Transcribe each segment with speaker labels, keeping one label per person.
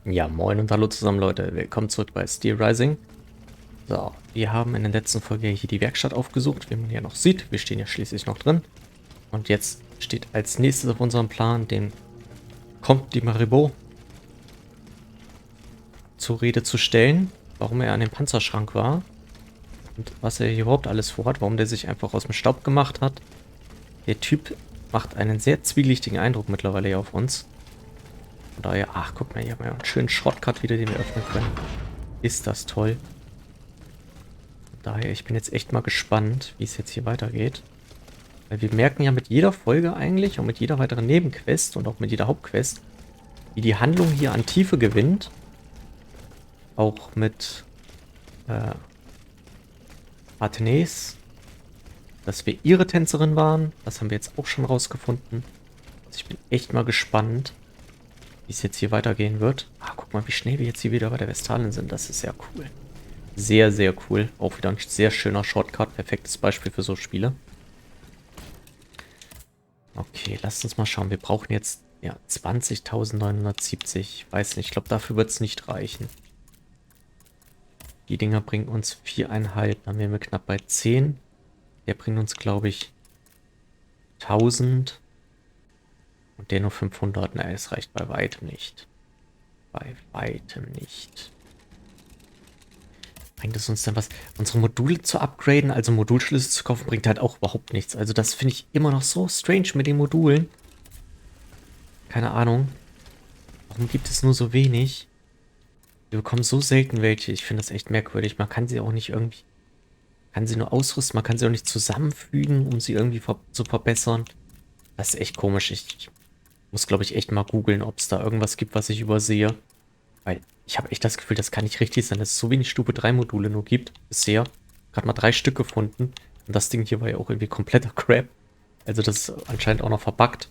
Speaker 1: Ja, moin und hallo zusammen, Leute. Willkommen zurück bei Steelrising. So, wir haben in der letzten Folge hier die Werkstatt aufgesucht, wie man hier noch sieht. Wir stehen ja schließlich noch drin. Und jetzt steht als nächstes auf unserem Plan, den Comte de Maribot zur Rede zu stellen, warum er an dem Panzerschrank war und was er hier überhaupt alles vorhat, warum der sich einfach aus dem Staub gemacht hat. Der Typ macht einen sehr zwielichtigen Eindruck mittlerweile hier auf uns. Von daher, ach, guck mal, hier haben wir einen schönen Shortcut wieder, den wir öffnen können. Ist das toll. Von daher, ich bin jetzt echt mal gespannt, wie es jetzt hier weitergeht. Weil wir merken ja mit jeder Folge eigentlich und mit jeder weiteren Nebenquest und auch mit jeder Hauptquest, wie die Handlung hier an Tiefe gewinnt. Auch mit Athenes, dass wir ihre Tänzerin waren. Das haben wir jetzt auch schon rausgefunden. Also ich bin echt mal gespannt, wie es jetzt hier weitergehen wird. Ah, guck mal, wie schnell wir jetzt hier wieder bei der Vestalin sind. Das ist sehr cool. Sehr, sehr cool. Auch wieder ein sehr schöner Shortcut. Perfektes Beispiel für so Spiele. Okay, lasst uns mal schauen. Wir brauchen jetzt ja 20.970. Weiß nicht, ich glaube, dafür wird es nicht reichen. Die Dinger bringen uns 4,5. Dann wären wir knapp bei 10. Der bringt uns, glaube ich, 1000. Und der nur 500. Na, es reicht bei weitem nicht. Bei weitem nicht. Bringt es uns denn was? Unsere Module zu upgraden, also Modulschlüssel zu kaufen, bringt halt auch überhaupt nichts. Also das finde ich immer noch so strange mit den Modulen. Keine Ahnung. Warum gibt es nur so wenig? Wir bekommen so selten welche. Ich finde das echt merkwürdig. Man kann sie auch nicht irgendwie... Kann sie nur ausrüsten, man kann sie auch nicht zusammenfügen, um sie irgendwie zu verbessern. Das ist echt komisch. Ich muss, glaube ich, echt mal googeln, ob es da irgendwas gibt, was ich übersehe. Weil ich habe echt das Gefühl, das kann nicht richtig sein, dass es so wenig Stufe 3 Module nur gibt bisher. Gerade mal 3 Stück gefunden. Und das Ding hier war ja auch irgendwie kompletter Crap. Also das ist anscheinend auch noch verbuggt.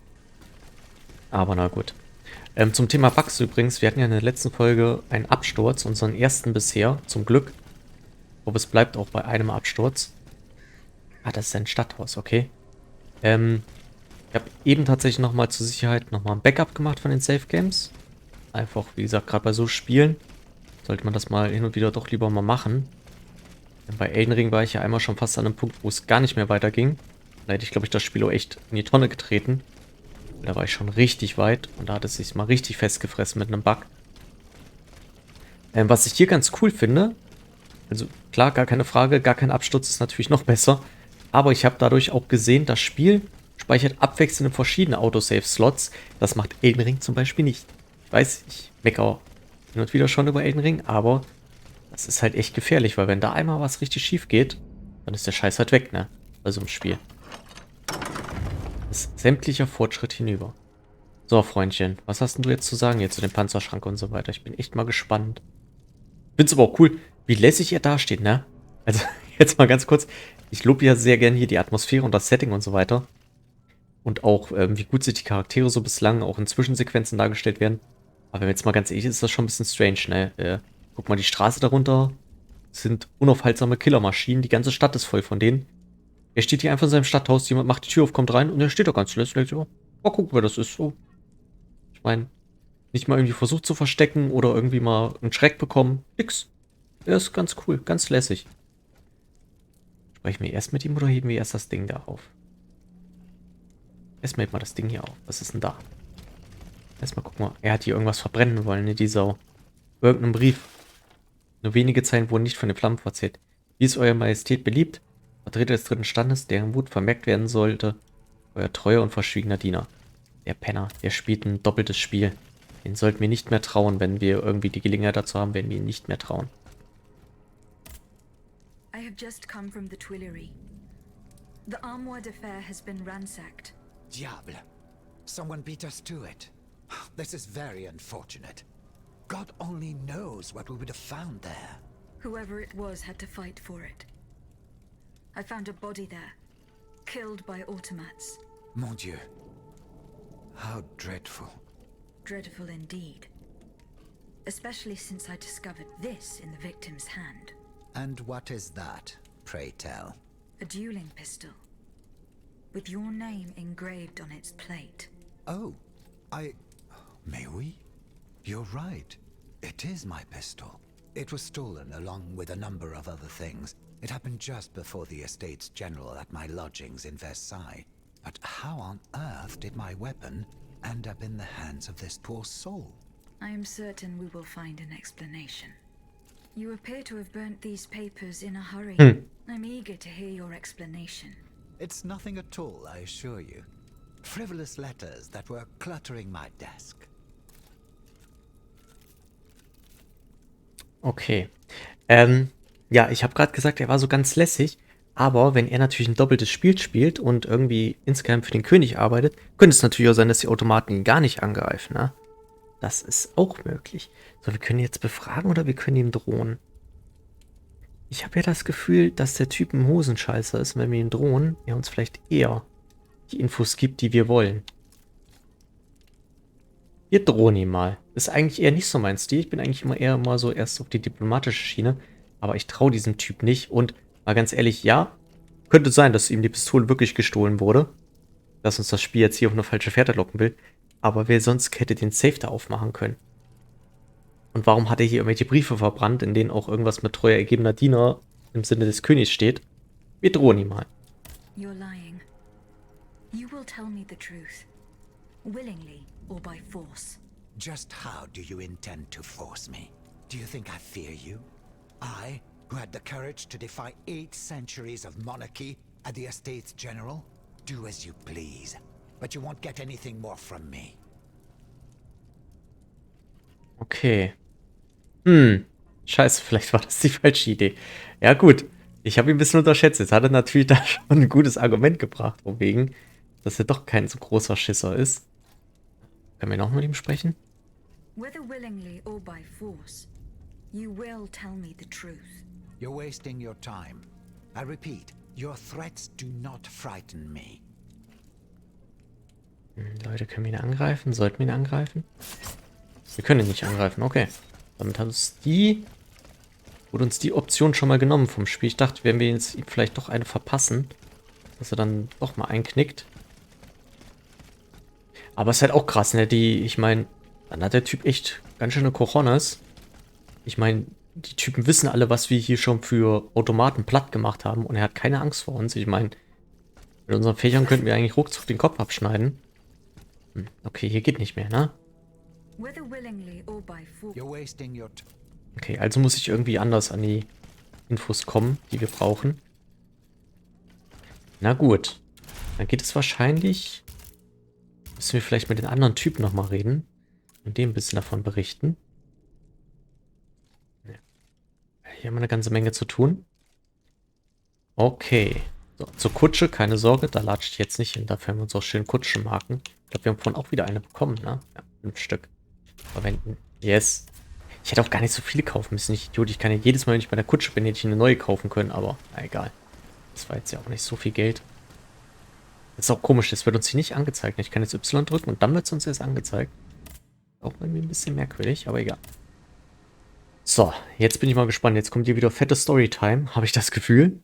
Speaker 1: Aber na gut. Zum Thema Bugs übrigens. Wir hatten ja in der letzten Folge einen Absturz, unseren ersten bisher, zum Glück. Aber es bleibt auch bei einem Absturz. Ah, das ist ein Stadthaus, okay. Ich habe eben tatsächlich nochmal zur Sicherheit nochmal ein Backup gemacht von den Safe Games. Einfach, wie gesagt, gerade bei so Spielen sollte man das mal hin und wieder doch lieber mal machen. Denn bei Elden Ring war ich ja einmal schon fast an einem Punkt, wo es gar nicht mehr weiterging. Da hätte ich, glaube ich, das Spiel auch echt in die Tonne getreten. Da war ich schon richtig weit und da hat es sich mal richtig festgefressen mit einem Bug. Was ich hier ganz cool finde, also klar, gar keine Frage, gar kein Absturz ist natürlich noch besser. Aber ich habe dadurch auch gesehen, das Spiel speichert abwechselnd in verschiedene Autosave-Slots. Das macht Elden Ring zum Beispiel nicht. Ich weiß, ich meckere hin und wieder schon über Elden Ring, aber das ist halt echt gefährlich, weil wenn da einmal was richtig schief geht, dann ist der Scheiß halt weg, ne? Also im Spiel. Das ist sämtlicher Fortschritt hinüber. So, Freundchen, was hast denn du jetzt zu sagen hier zu dem Panzerschrank und so weiter? Ich bin echt mal gespannt. Find's aber auch cool, wie lässig er dasteht, ne? Also, jetzt mal ganz kurz. Ich lobe ja sehr gerne hier die Atmosphäre und das Setting und so weiter. Und auch, wie gut sich die Charaktere so bislang auch in Zwischensequenzen dargestellt werden. Aber wenn man jetzt mal ganz ehrlich ist, ist das schon ein bisschen strange, ne? Guck mal, die Straße darunter sind unaufhaltsame Killermaschinen. Die ganze Stadt ist voll von denen. Er steht hier einfach in seinem Stadthaus, jemand macht die Tür auf, kommt rein und er steht da ganz lässig. So, mal gucken, wer das ist. So. Ich meine, nicht mal irgendwie versucht zu verstecken oder irgendwie mal einen Schreck bekommen. Nix. Er ist ganz cool, ganz lässig. Sprechen wir erst mit ihm oder heben wir erst das Ding da auf? Erstmal heben wir das Ding hier auf. Was ist denn da? Erstmal gucken wir. Er hat hier irgendwas verbrennen wollen, ne, die Sau. Irgendeinen Brief. Nur wenige Zeilen wurden nicht von den Flammen verzehrt. Wie es Eurer Majestät beliebt, Vertreter des dritten Standes, deren Wut vermerkt werden sollte, euer treuer und verschwiegener Diener. Der Penner, der spielt ein doppeltes Spiel. Den sollten wir nicht mehr trauen, wenn wir irgendwie die Gelegenheit dazu haben, werden wir ihn nicht mehr trauen.
Speaker 2: I have just come from the Tuileries. The Armoire de Fer has been ransacked.
Speaker 3: Diable. Someone beat us to it. This is very unfortunate. God only knows what we would have found there.
Speaker 2: Whoever it was had to fight for it. I found a body there, killed by automats.
Speaker 3: Mon Dieu. How dreadful.
Speaker 2: Dreadful indeed. Especially since I discovered this in the victim's hand.
Speaker 3: And what is that, pray tell?
Speaker 2: A dueling pistol. With your name engraved on its plate.
Speaker 3: Oh, May we? You're right. It is my pistol. It was stolen along with a number of other things. It happened just before the Estates General at my lodgings in Versailles. But how on earth did my weapon end up in the hands of this poor soul?
Speaker 2: I am certain we will find an explanation. You appear to have burnt these papers in a hurry. I'm eager to hear your explanation.
Speaker 3: It's nothing at all, I assure you. Frivolous letters that were cluttering my desk.
Speaker 1: Okay. Ja, ich habe gerade gesagt, er war so ganz lässig, aber wenn er natürlich ein doppeltes Spiel spielt und irgendwie insgeheim für den König arbeitet, könnte es natürlich auch sein, dass die Automaten ihn gar nicht angreifen, ne? Das ist auch möglich. So, wir können ihn jetzt befragen oder wir können ihm drohen. Ich habe ja das Gefühl, dass der Typ ein Hosenscheißer ist, wenn wir ihm drohen, er uns vielleicht eher die Infos gibt, die wir wollen. Wir drohen ihn mal. Ist eigentlich eher nicht so mein Stil. Ich bin eigentlich eher mal so erst auf die diplomatische Schiene. Aber ich traue diesem Typ nicht. Und mal ganz ehrlich, ja, könnte sein, dass ihm die Pistole wirklich gestohlen wurde. Dass uns das Spiel jetzt hier auf eine falsche Fährte locken will. Aber wer sonst hätte den Safe da aufmachen können? Und warum hat er hier irgendwelche Briefe verbrannt, in denen auch irgendwas mit treuer ergebener Diener im Sinne des Königs steht? Wir drohen ihn mal.
Speaker 2: You're lying. You will tell me the truth. Willingly or by force.
Speaker 3: Just how do you intend to force me? Do you think I fear you? I, who had the courage to defy 8 centuries of monarchy at the Estates General? Do as you please, but you won't get anything more from me.
Speaker 1: Okay. Scheiße, vielleicht war das die falsche Idee. Ja gut, ich habe ihn ein bisschen unterschätzt. Jetzt hat er natürlich da schon ein gutes Argument gebracht, wegen, dass er doch kein so großer Schisser ist. Können wir noch mit ihm sprechen?
Speaker 2: Whether willingly or by force, you will tell me the truth.
Speaker 3: You're wasting your time. I repeat, your threats do not frighten me.
Speaker 1: Leute, können wir ihn angreifen? Sollten wir ihn angreifen? Wir können ihn nicht angreifen, okay. Damit wurde uns die Option schon mal genommen vom Spiel. Ich dachte, werden wir jetzt ihm vielleicht doch eine verpassen, dass er dann doch mal einknickt. Aber es ist halt auch krass, ne? Ich meine, dann hat der Typ echt ganz schöne Cojones. Ich meine, die Typen wissen alle, was wir hier schon für Automaten platt gemacht haben. Und er hat keine Angst vor uns. Ich meine, mit unseren Fächern könnten wir eigentlich ruckzuck den Kopf abschneiden. Okay, hier geht nicht mehr, ne?
Speaker 2: Whether willingly or by force.
Speaker 3: You're wasting your
Speaker 1: Okay, also muss ich irgendwie anders an die Infos kommen, die wir brauchen. Na gut. Dann geht es wahrscheinlich... Müssen wir vielleicht mit den anderen Typen nochmal reden. Und dem ein bisschen davon berichten. Ja. Hier haben wir eine ganze Menge zu tun. Okay. So, zur Kutsche, keine Sorge, da latsche ich jetzt nicht hin. Dafür haben wir uns auch schön Kutschenmarken. Ich glaube, wir haben vorhin auch wieder eine bekommen, ne? Ja, 5 Stück. Verwenden. Yes. Ich hätte auch gar nicht so viele kaufen müssen. Ich Idiot, ich kann ja jedes Mal, wenn ich bei der Kutsche bin, hätte ich eine neue kaufen können, aber na, egal. Das war jetzt ja auch nicht so viel Geld. Das ist auch komisch, das wird uns hier nicht angezeigt. Ich kann jetzt Y drücken und dann wird es uns erst angezeigt. Auch irgendwie ein bisschen merkwürdig, aber egal. So, jetzt bin ich mal gespannt. Jetzt kommt hier wieder fette Storytime, habe ich das Gefühl.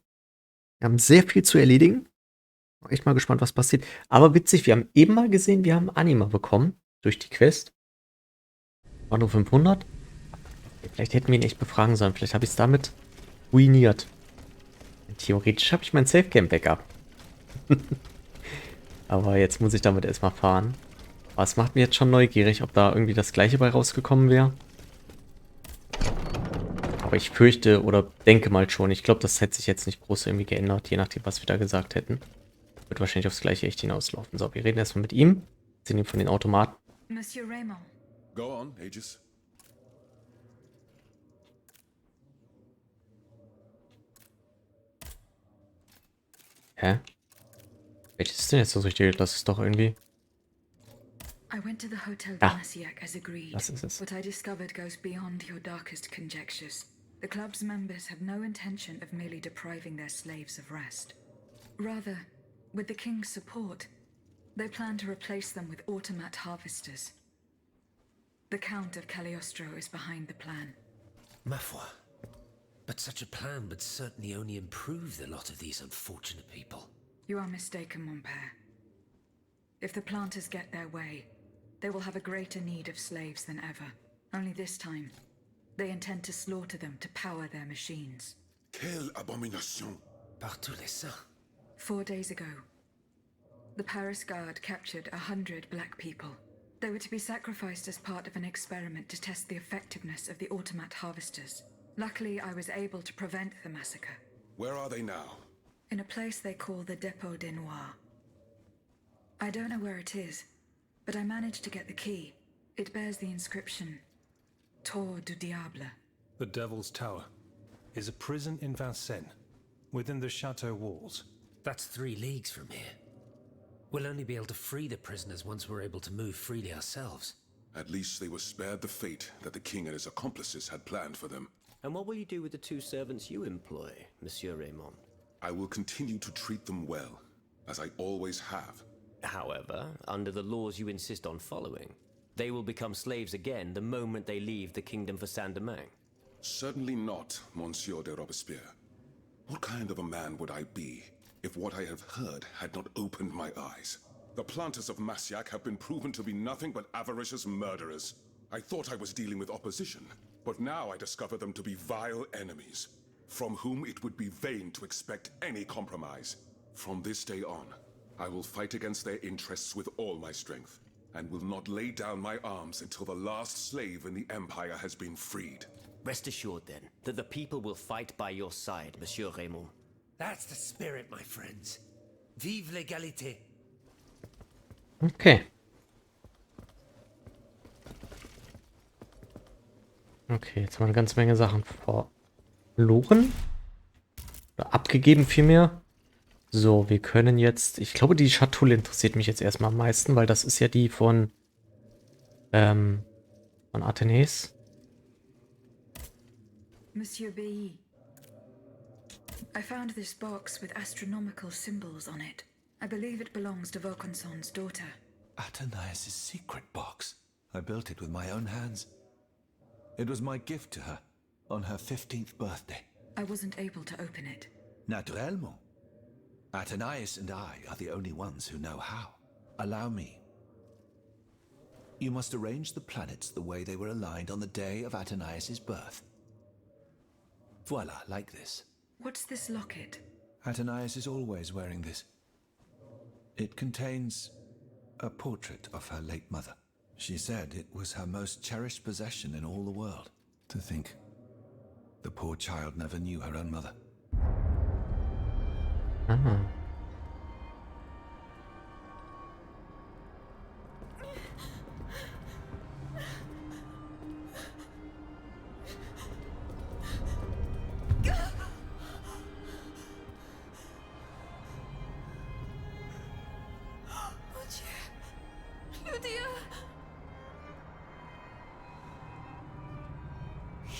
Speaker 1: Wir haben sehr viel zu erledigen. Echt mal gespannt, was passiert. Aber witzig, wir haben eben mal gesehen, wir haben Anima bekommen durch die Quest. War nur 500. Vielleicht hätten wir ihn echt befragen sollen. Vielleicht habe ich es damit ruiniert. Theoretisch habe ich mein Safe-Game-Backup. Aber jetzt muss ich damit erstmal fahren. Aber es macht mich jetzt schon neugierig, ob da irgendwie das gleiche bei rausgekommen wäre. Aber ich fürchte oder denke mal schon. Ich glaube, das hätte sich jetzt nicht groß irgendwie geändert, je nachdem, was wir da gesagt hätten. Wird wahrscheinlich aufs gleiche echt hinauslaufen. So, wir reden erstmal mit ihm. Sehen ihn von den Automaten.
Speaker 2: Monsieur Raymond.
Speaker 4: Go on, Aegis.
Speaker 1: Hä? Welches ist denn jetzt das Richtige? Das ist doch irgendwie...
Speaker 2: I went to the Hotel
Speaker 1: Ah.
Speaker 2: Massiac as agreed.
Speaker 1: Das ist es.
Speaker 2: What I discovered goes beyond your darkest conjectures. The club's members have no intention of merely depriving their slaves of rest. Rather, with the king's support, they plan to replace them with automat harvesters. The Count of Cagliostro is behind the plan.
Speaker 5: Ma foi. But such a plan would certainly only improve the lot of these unfortunate people.
Speaker 2: You are mistaken, mon père. If the planters get their way, they will have a greater need of slaves than ever. Only this time, They intend to slaughter them to power their machines.
Speaker 4: Quelle abomination!
Speaker 5: Par tous les saints.
Speaker 2: 4 days ago, the Paris Guard captured 100 black people. They were to be sacrificed as part of an experiment to test the effectiveness of the Automat harvesters. Luckily, I was able to prevent the massacre.
Speaker 4: Where are they now?
Speaker 2: In a place they call the Dépôt des Noirs. I don't know where it is, but I managed to get the key. It bears the inscription, Tour du Diable.
Speaker 6: The Devil's Tower is a prison in Vincennes, within the chateau walls.
Speaker 5: That's 3 leagues from here. We'll only be able to free the prisoners once we're able to move freely ourselves.
Speaker 4: At least they were spared the fate that the king and his accomplices had planned for them.
Speaker 7: And what will you do with the 2 servants you employ, Monsieur Raymond?
Speaker 4: I will continue to treat them well, as I always have.
Speaker 7: However, under the laws you insist on following, they will become slaves again the moment they leave the kingdom for Saint-Domingue.
Speaker 4: Certainly not, Monsieur de Robespierre. What kind of a man would I be if what I have heard had not opened my eyes? The planters of Massiac have been proven to be nothing but avaricious murderers. I thought I was dealing with opposition, but now I discover them to be vile enemies, from whom it would be vain to expect any compromise. From this day on, I will fight against their interests with all my strength, and will not lay down my arms until the last slave in the Empire has been freed.
Speaker 7: Rest assured, then, that the people will fight by your side, Monsieur Raymond.
Speaker 5: That's the spirit, my friends. Vive l'égalité.
Speaker 1: Okay. Okay, jetzt haben wir eine ganze Menge Sachen verloren. Oder abgegeben vielmehr. So, wir können jetzt... Ich glaube, die Schatulle interessiert mich jetzt erstmal am meisten, weil das ist ja die von Athenes.
Speaker 2: Monsieur B. I found this box with astronomical symbols on it. I believe it belongs to Vaucanson's daughter.
Speaker 8: Athenaeus' secret box. I built it with my own hands. It was my gift to her on her 15th birthday.
Speaker 2: I wasn't able to open it.
Speaker 8: Naturellement. Athenaeus and I are the only ones who know how. Allow me. You must arrange the planets the way they were aligned on the day of Athenaeus' birth. Voila, like this.
Speaker 2: What's this locket?
Speaker 8: Athenaeus is always wearing this. It contains a portrait of her late mother. She said it was her most cherished possession in all the world. To think, the poor child never knew her own mother.
Speaker 1: Ah.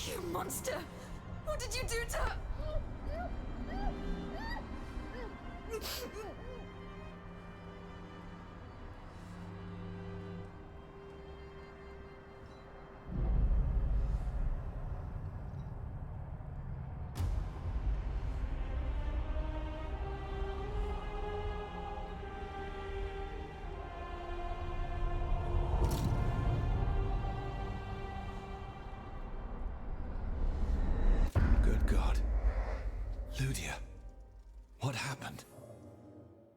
Speaker 2: You monster! What did you do to her?
Speaker 8: Good God. Lydia, what happened?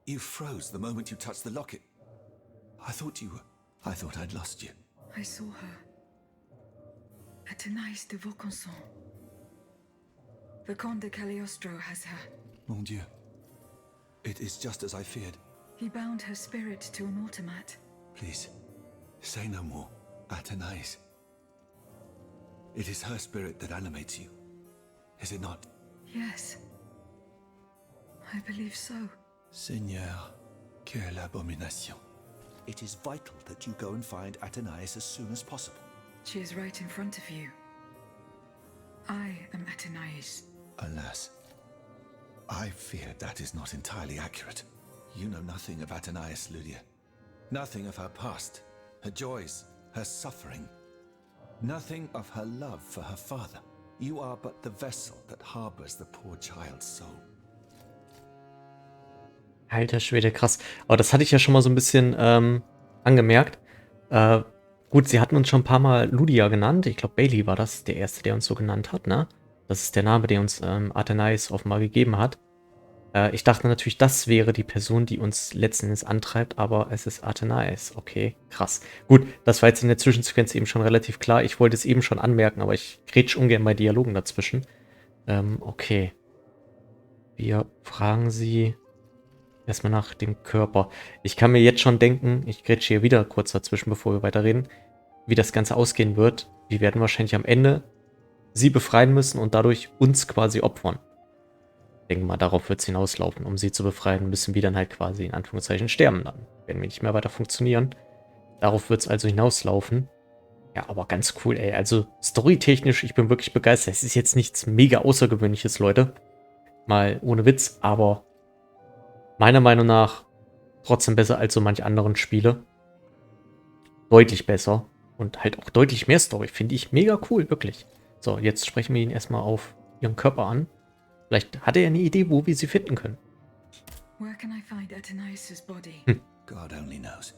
Speaker 8: You froze the moment you touched the locket. I thought I'd lost you.
Speaker 2: I saw her. Athenaeus de Vaucanson. The Comte de Cagliostro has her.
Speaker 8: Mon Dieu. It is just as I feared.
Speaker 2: He bound her spirit to an automat.
Speaker 8: Please, say no more. Athenaeus. It is her spirit that animates you. Is it not?
Speaker 2: Yes. I believe so.
Speaker 8: Seigneur, quelle abomination. It is vital that you go and find Athenaeus as soon as possible.
Speaker 2: She is right in front of you. I am Athenaeus.
Speaker 8: Alas, I fear that is not entirely accurate. You know nothing of Athenaeus, Lydia. Nothing of her past, her joys, her suffering. Nothing of her love for her father. You are but the vessel that harbors the poor child's soul.
Speaker 1: Alter Schwede, krass. Aber das hatte ich ja schon mal so ein bisschen angemerkt. Gut, sie hatten uns schon ein paar Mal Ludia genannt. Ich glaube, Bailey war das, der Erste, der uns so genannt hat, ne? Das ist der Name, den uns Athenaeus offenbar gegeben hat. Ich dachte natürlich, das wäre die Person, die uns letzten Endes antreibt, aber es ist Athenaeus. Okay, krass. Gut, das war jetzt in der Zwischensequenz eben schon relativ klar. Ich wollte es eben schon anmerken, aber ich grätsch ungern bei Dialogen dazwischen. Okay. Wir fragen sie erstmal nach dem Körper. Ich kann mir jetzt schon denken, ich grätsche hier wieder kurz dazwischen, bevor wir weiterreden, wie das Ganze ausgehen wird. Wir werden wahrscheinlich am Ende sie befreien müssen und dadurch uns quasi opfern. Ich denke mal, darauf wird es hinauslaufen. Um sie zu befreien, müssen wir dann halt quasi in Anführungszeichen sterben. Dann werden wir nicht mehr weiter funktionieren. Darauf wird es also hinauslaufen. Ja, aber ganz cool, ey. Also storytechnisch, ich bin wirklich begeistert. Es ist jetzt nichts mega Außergewöhnliches, Leute. Mal ohne Witz, aber meiner Meinung nach trotzdem besser als so manch anderen Spiele. Deutlich besser. Und halt auch deutlich mehr Story. Finde ich mega cool, wirklich. So, jetzt sprechen wir ihn erstmal auf ihren Körper an. Vielleicht hat er ja eine Idee, wo wir sie finden können.
Speaker 2: Where can I find Athenaeus' body?
Speaker 8: God only knows.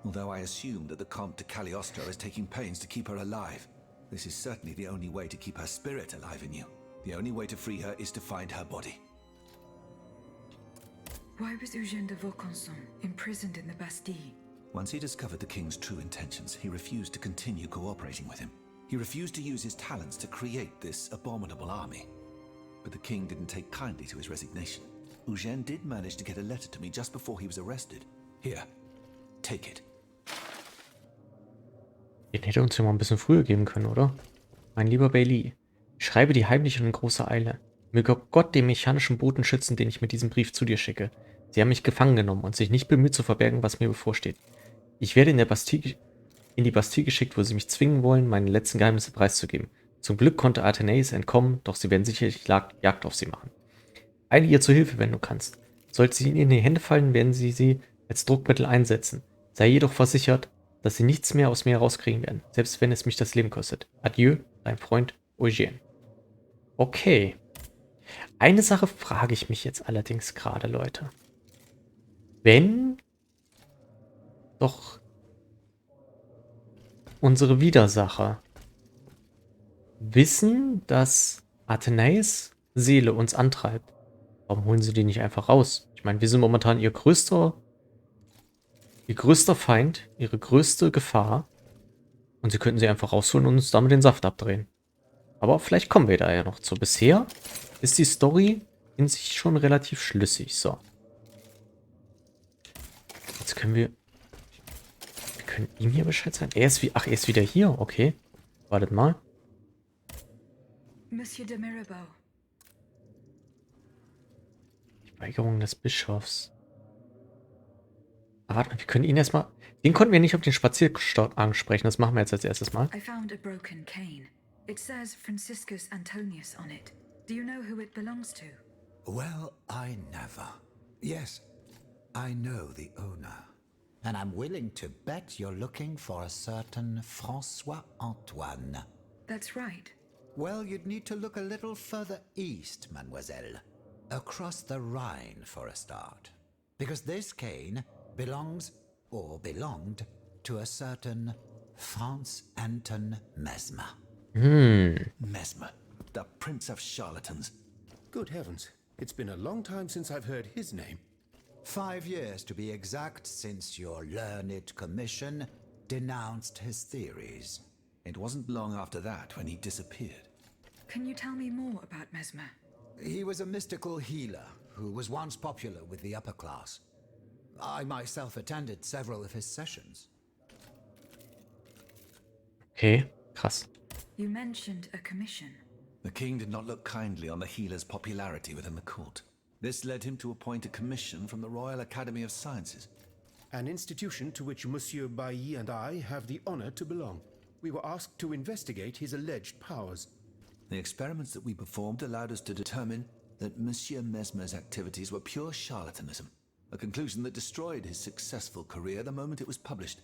Speaker 8: Although I assume that the Comte de Cagliostro is taking pains to keep her alive, this is certainly the only way to keep her spirit alive in you. The only way to free her is to find her body.
Speaker 2: Why was Eugène de Vaucanson imprisoned in the Bastille?
Speaker 8: Once he discovered the king's true intentions, he refused to continue cooperating with him. He refused to use his talents to create this abominable army. But the king didn't take kindly to his resignation. Eugène did manage to get a letter to me just before he was arrested. Here, take it.
Speaker 1: Den hätte uns ja mal ein bisschen früher geben können, oder? Mein lieber Bailey, ich schreibe dir heimlich und in großer Eile. Möge Gott den mechanischen Boten schützen, den ich mit diesem Brief zu dir schicke. Sie haben mich gefangen genommen und sich nicht bemüht zu verbergen, was mir bevorsteht. Ich werde in die Bastille geschickt, wo sie mich zwingen wollen, meine letzten Geheimnisse preiszugeben. Zum Glück konnte Athenaeus entkommen, doch sie werden sicherlich Jagd auf sie machen. Eile ihr zu Hilfe, wenn du kannst. Sollte sie in ihre Hände fallen, werden sie als Druckmittel einsetzen. Sei jedoch versichert, dass sie nichts mehr aus mir herauskriegen werden, selbst wenn es mich das Leben kostet. Adieu, dein Freund Eugène. Okay. Eine Sache frage ich mich jetzt allerdings gerade, Leute. Wenn doch unsere Widersacher wissen, dass Athenaeus Seele uns antreibt, warum holen sie die nicht einfach raus? Ich meine, wir sind momentan ihr größter Feind, ihre größte Gefahr. Und sie könnten sie einfach rausholen und uns damit den Saft abdrehen. Aber vielleicht kommen wir da ja noch zu. Bisher ist die Story in sich schon relativ schlüssig. So. Jetzt können wir können ihm hier Bescheid sagen. Er ist wieder hier. Okay. Wartet mal.
Speaker 2: Monsieur de Mirabeau.
Speaker 1: Die Weigerung des Bischofs. Aber warte mal, wir können ihn erstmal... Den konnten wir nicht auf den Spazierstock ansprechen. Das machen wir jetzt als erstes Mal.
Speaker 2: I found a broken cane. It says Franciscus Antonius on it. Do you know who it belongs to?
Speaker 3: Well, I never. Yes, I know the owner. And I'm willing to bet you're looking for a certain François Antoine.
Speaker 2: That's right.
Speaker 3: Well, you'd need to look a little further east, mademoiselle. Across the Rhine for a start. Because this cane belongs, or belonged, to a certain Franz Anton Mesmer.
Speaker 8: Mesmer, the prince of charlatans.
Speaker 5: Good heavens, it's been a long time since I've heard his name.
Speaker 3: 5 years to be exact since your learned commission denounced his theories.
Speaker 8: It wasn't long after that when he disappeared.
Speaker 2: Can you tell me more about Mesmer?
Speaker 3: He was a mystical healer who was once popular with the upper class. I myself attended several of his sessions.
Speaker 1: Okay, krass.
Speaker 2: You mentioned a commission.
Speaker 8: The king did not look kindly on the healer's popularity within the court. This led him to appoint a commission from the Royal Academy of Sciences.
Speaker 5: An institution to which Monsieur Bailly and I have the honor to belong. We were asked to investigate his alleged powers.
Speaker 8: The experiments that we performed allowed us to determine that Monsieur Mesmer's activities were pure charlatanism, a conclusion that destroyed his successful career the moment it was published.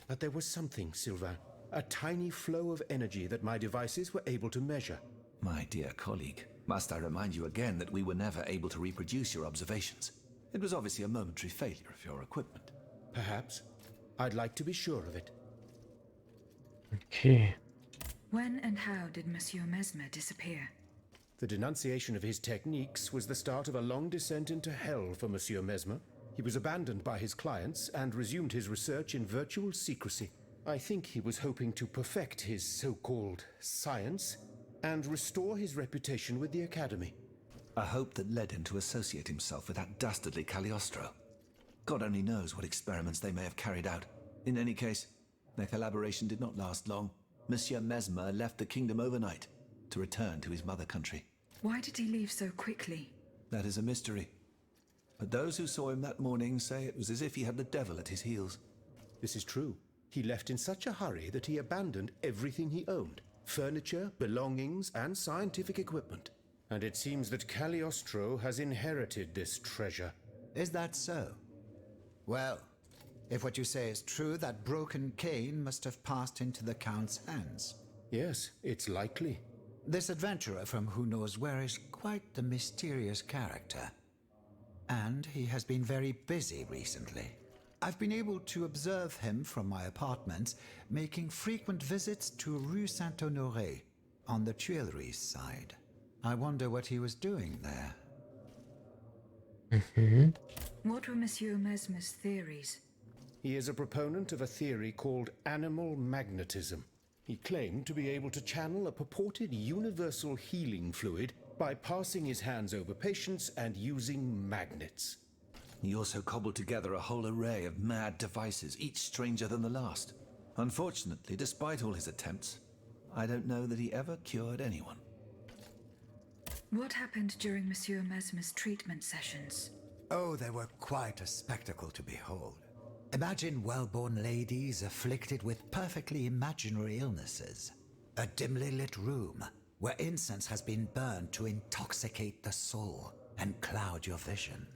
Speaker 5: But there was something, Sylvain, a tiny flow of energy that my devices were able to measure.
Speaker 8: My dear colleague, must I remind you again that we were never able to reproduce your observations? It was obviously a momentary failure of your equipment.
Speaker 5: Perhaps. I'd like to be sure of it.
Speaker 1: Okay.
Speaker 2: When and how did Monsieur Mesmer disappear?
Speaker 5: The denunciation of his techniques was the start of a long descent into hell for Monsieur Mesmer. He was abandoned by his clients and resumed his research in virtual secrecy. I think he was hoping to perfect his so-called science and restore his reputation with the Academy.
Speaker 8: A hope that led him to associate himself with that dastardly Cagliostro. God only knows what experiments they may have carried out. In any case, their collaboration did not last long. Monsieur Mesmer left the kingdom overnight to return to his mother country.
Speaker 2: Why did he leave so quickly?
Speaker 8: That is a mystery. But those who saw him that morning say it was as if he had the devil at his heels.
Speaker 5: This is true. He left in such a hurry that he abandoned everything he owned. Furniture, belongings, and scientific equipment. And it seems that Cagliostro has inherited this treasure.
Speaker 3: Is that so? Well, if what you say is true, that broken cane must have passed into the Count's hands.
Speaker 5: Yes, it's likely.
Speaker 3: This adventurer from who knows where is quite the mysterious character. And he has been very busy recently. I've been able to observe him from my apartments, making frequent visits to Rue Saint-Honoré, on the Tuileries side. I wonder what he was doing there.
Speaker 2: What were Monsieur Mesmer's theories?
Speaker 5: He is a proponent of a theory called animal magnetism. He claimed to be able to channel a purported universal healing fluid by passing his hands over patients and using magnets.
Speaker 8: He also cobbled together a whole array of mad devices, each stranger than the last. Unfortunately, despite all his attempts, I don't know that he ever cured anyone.
Speaker 2: What happened during Monsieur Mesmer's treatment sessions?
Speaker 3: Oh, they were quite a spectacle to behold. Imagine well-born ladies afflicted with perfectly imaginary illnesses. A dimly lit room where incense has been burned to intoxicate the soul and cloud your vision.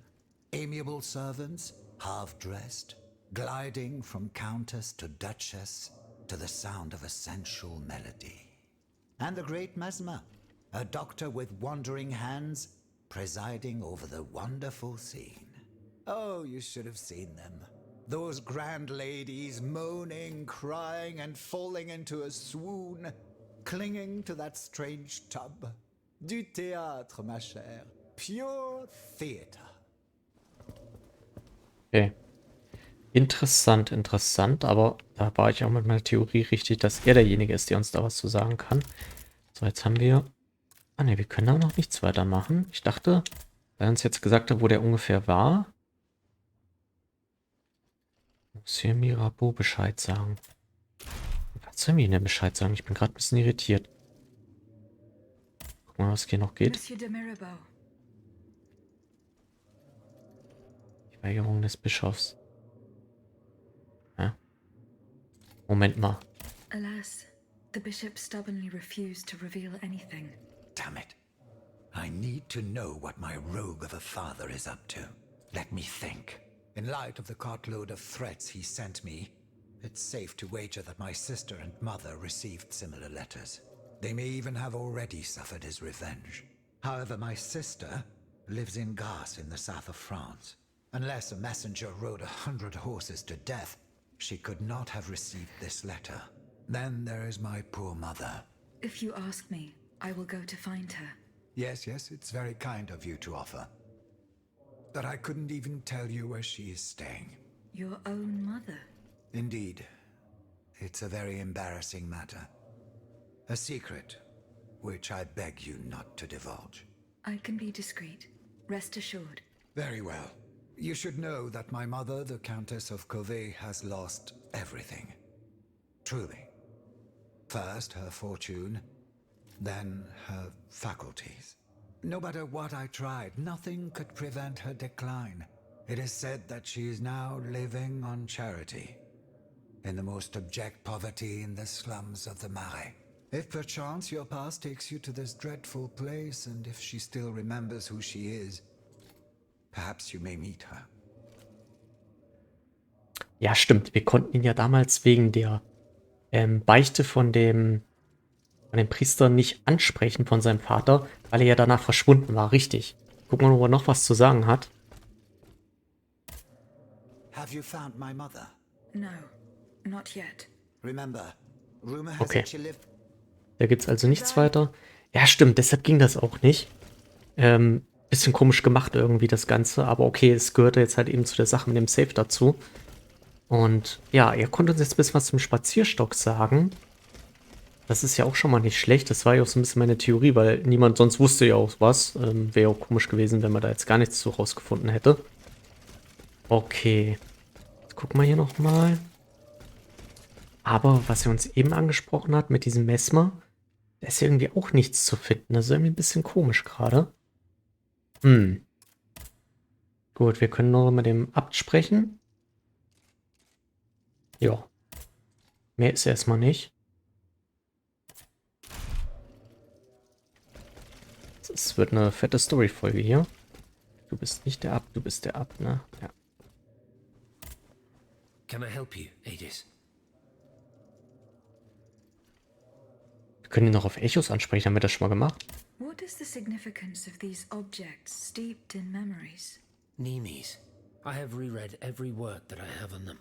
Speaker 3: Amiable servants, half-dressed, gliding from countess to duchess to the sound of a sensual melody. And the great Mesmer, a doctor with wandering hands, presiding over the wonderful scene. Oh, you should have seen them. Those grand ladies moaning, crying, and falling into a swoon, clinging to that strange tub. Du théâtre, ma chère. Pure theater.
Speaker 1: Okay. Interessant, interessant, aber da war ich auch mit meiner Theorie richtig, dass er derjenige ist, der uns da was zu sagen kann. So, jetzt haben wir... Ah ne, wir können da noch nichts weitermachen. Ich dachte, weil er uns jetzt gesagt hat, wo der ungefähr war, muss hier Mirabeau Bescheid sagen. Was soll mir denn Bescheid sagen? Ich bin gerade ein bisschen irritiert. Guck mal, was hier noch geht.
Speaker 2: Monsieur de Mirabeau.
Speaker 1: Die Weigerung des Bischofs. Ja. Moment mal.
Speaker 2: Alas, the bishop stubbornly refused to reveal anything.
Speaker 3: Damn it. I need to know what my rogue of a father is up to. Let me think. In light of the cartload of threats he sent me, it's safe to wager that my sister and mother received similar letters. They may even have already suffered his revenge. However, my sister lives in Grasse in the south of France. Unless a messenger rode 100 horses to death, she could not have received this letter. Then there is my poor mother.
Speaker 2: If you ask me, I will go to find her.
Speaker 3: Yes, it's very kind of you to offer. But I couldn't even tell you where she is staying.
Speaker 2: Your own mother?
Speaker 3: Indeed. It's a very embarrassing matter. A secret, which I beg you not to divulge.
Speaker 2: I can be discreet. Rest assured.
Speaker 3: Very well. You should know that my mother, the Countess of Covey, has lost everything. Truly. First her fortune, then her faculties. No matter what I tried, nothing could prevent her decline. It is said that she is now living on charity, in the most abject poverty in the slums of the Marais. If perchance your past takes you to this dreadful place, and if she still remembers who she is, perhaps you may meet her.
Speaker 1: Ja, stimmt. Wir konnten ihn ja damals wegen der Beichte von dem Priester nicht ansprechen, von seinem Vater, weil er ja danach verschwunden war. Richtig. Gucken wir mal, ob er noch was zu sagen hat.
Speaker 3: Have you found my mother?
Speaker 2: No, not yet.
Speaker 3: Remember, Rumor has
Speaker 1: Okay.
Speaker 3: it she lived.
Speaker 1: Da gibt's also nichts weiter. Ja, stimmt, deshalb ging das auch nicht. Bisschen komisch gemacht irgendwie das Ganze, aber okay, es gehörte jetzt halt eben zu der Sache mit dem Safe dazu. Und ja, er konnte uns jetzt ein bisschen was zum Spazierstock sagen. Das ist ja auch schon mal nicht schlecht. Das war ja auch so ein bisschen meine Theorie, weil niemand sonst wusste ja auch was. Wäre auch komisch gewesen, wenn man da jetzt gar nichts zu rausgefunden hätte. Okay. Jetzt gucken wir hier nochmal. Aber was er uns eben angesprochen hat mit diesem Mesmer, da ist ja irgendwie auch nichts zu finden. Das ist irgendwie ein bisschen komisch gerade. Gut, wir können noch mit dem Abt sprechen. Ja. Mehr ist erstmal nicht. Es wird eine fette Story-Folge hier. Du bist nicht der Abt, du bist der Abt, ne? Ja.
Speaker 9: Can I help you, Aegis?
Speaker 1: Wir können ihn noch auf Echos ansprechen, haben wir das schon mal gemacht?
Speaker 2: What is the significance of these objects steeped in memories?
Speaker 9: Nemes. I have reread every word that I have on them.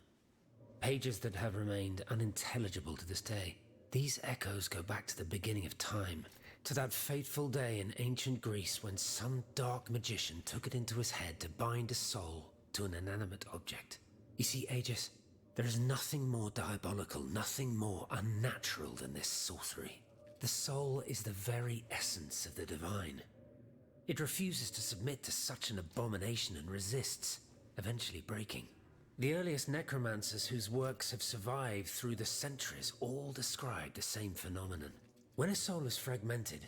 Speaker 9: Pages that have remained unintelligible to this day. These echoes go back to the beginning of time, to that fateful day in ancient Greece when some dark magician took it into his head to bind a soul to an inanimate object. You see, Aegis, there is nothing more diabolical, nothing more unnatural than this sorcery. The soul is the very essence of the divine. It refuses to submit to such an abomination and resists, eventually breaking. The earliest necromancers whose works have survived through the centuries all describe the same phenomenon. When a soul is fragmented,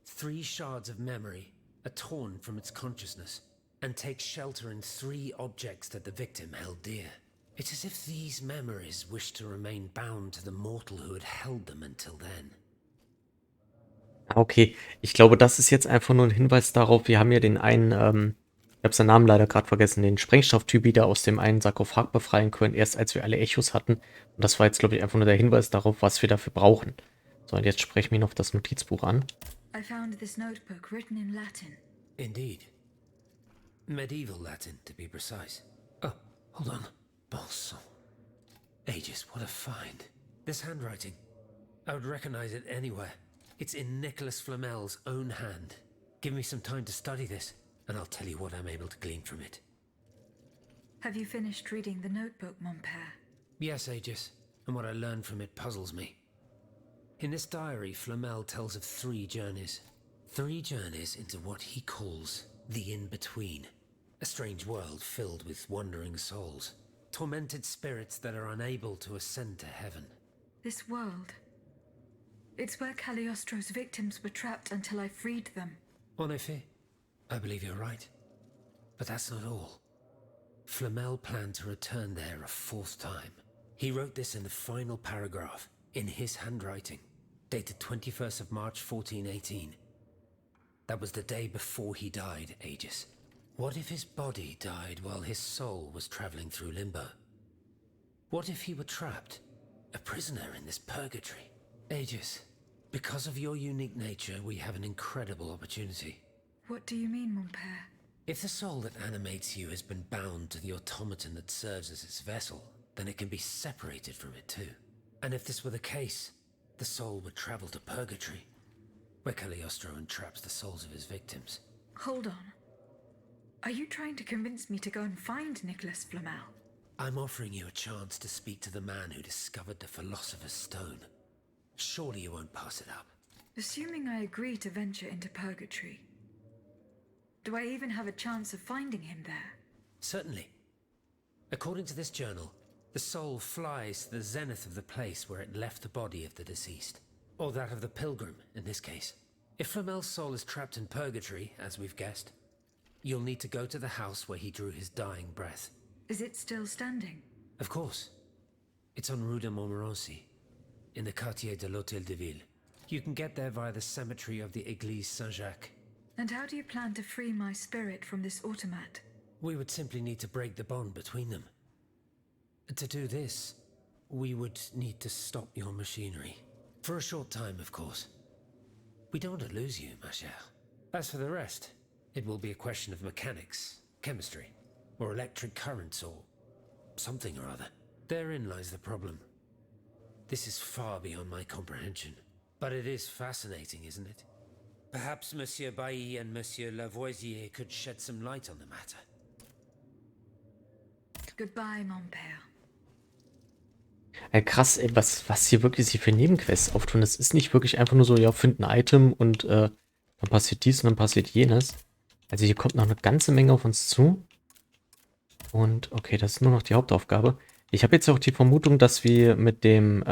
Speaker 9: 3 shards of memory are torn from its consciousness and take shelter in 3 objects that the victim held dear. It's as if these memories wish to remain bound to the mortal who had held them until then.
Speaker 1: Okay, ich glaube, das ist jetzt einfach nur ein Hinweis darauf, wir haben ja den einen, ich habe seinen Namen leider gerade vergessen, den Sprengstofftyp wieder aus dem einen Sarkophag befreien können, erst als wir alle Echos hatten. Und das war jetzt, glaube ich, einfach nur der Hinweis darauf, was wir dafür brauchen. So, und jetzt sprechen wir ihn auf das Notizbuch an.
Speaker 2: I found this notebook written in Latin.
Speaker 9: Indeed. Medieval Latin, to be precise. Oh, hold on. Bon sang. Aegis, what a find. This handwriting. I would recognize it anywhere. It's in Nicholas Flamel's own hand. Give me some time to study this, and I'll tell you what I'm able to glean from it.
Speaker 2: Have you finished reading the notebook, mon père?
Speaker 9: Yes, Aegis, and what I learned from it puzzles me. In this diary, Flamel tells of 3 journeys. 3 journeys into what he calls the in-between. A strange world filled with wandering souls. Tormented spirits that are unable to ascend to heaven.
Speaker 2: This world. It's where Cagliostro's victims were trapped until I freed them.
Speaker 9: En effet, I believe you're right. But that's not all. Flamel planned to return there a 4th time. He wrote this in the final paragraph, in his handwriting, dated 21st of March 1418. That was the day before he died, Aegis. What if his body died while his soul was traveling through limbo? What if he were trapped, a prisoner in this purgatory? Aegis, because of your unique nature, we have an incredible opportunity.
Speaker 2: What do you mean, mon père?
Speaker 9: If the soul that animates you has been bound to the automaton that serves as its vessel, then it can be separated from it too. And if this were the case, the soul would travel to purgatory, where Cagliostro entraps the souls of his victims.
Speaker 2: Hold on. Are you trying to convince me to go and find Nicholas Flamel?
Speaker 9: I'm offering you a chance to speak to the man who discovered the Philosopher's Stone. Surely you won't pass it up.
Speaker 2: Assuming I agree to venture into purgatory, do I even have a chance of finding him there?
Speaker 9: Certainly. According to this journal, the soul flies to the zenith of the place where it left the body of the deceased. Or that of the pilgrim, in this case. If Flamel's soul is trapped in purgatory, as we've guessed, you'll need to go to the house where he drew his dying breath.
Speaker 2: Is it still standing?
Speaker 9: Of course. It's on Rue de Montmorency, in the quartier de l'Hôtel de Ville. You can get there via the cemetery of the Église Saint-Jacques.
Speaker 2: And how do you plan to free my spirit from this automat?
Speaker 9: We would simply need to break the bond between them. To do this, we would need to stop your machinery. For a short time, of course. We don't want to lose you, ma chère. As for the rest, it will be a question of mechanics, chemistry, or electric currents, or something or other. Therein lies the problem. This is far beyond my comprehension. But it is fascinating, isn't it? Perhaps Monsieur Bailly and Monsieur Lavoisier could shed some light on the matter.
Speaker 2: Goodbye, mon père.
Speaker 1: Krass, ey, was hier wirklich sich für Nebenquests auftun. Das ist nicht wirklich einfach nur so, ja, find ein Item und dann passiert dies und dann passiert jenes. Also hier kommt noch eine ganze Menge auf uns zu. Und okay, das ist nur noch die Hauptaufgabe. Ich habe jetzt auch die Vermutung, dass wir mit dem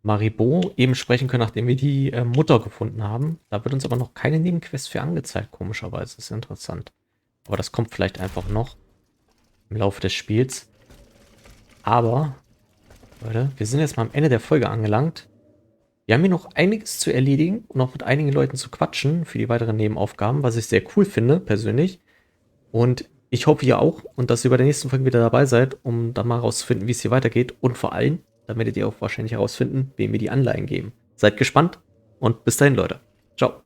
Speaker 1: Maribot eben sprechen können, nachdem wir die Mutter gefunden haben. Da wird uns aber noch keine Nebenquest für angezeigt, komischerweise. Das ist interessant. Aber das kommt vielleicht einfach noch im Laufe des Spiels. Aber, Leute, wir sind jetzt mal am Ende der Folge angelangt. Wir haben hier noch einiges zu erledigen und noch mit einigen Leuten zu quatschen für die weiteren Nebenaufgaben, was ich sehr cool finde, persönlich. Und ich hoffe, ihr auch und dass ihr bei der nächsten Folge wieder dabei seid, um dann mal herauszufinden, wie es hier weitergeht. Und vor allem, dann werdet ihr auch wahrscheinlich herausfinden, wem wir die Anleihen geben. Seid gespannt und bis dahin, Leute. Ciao.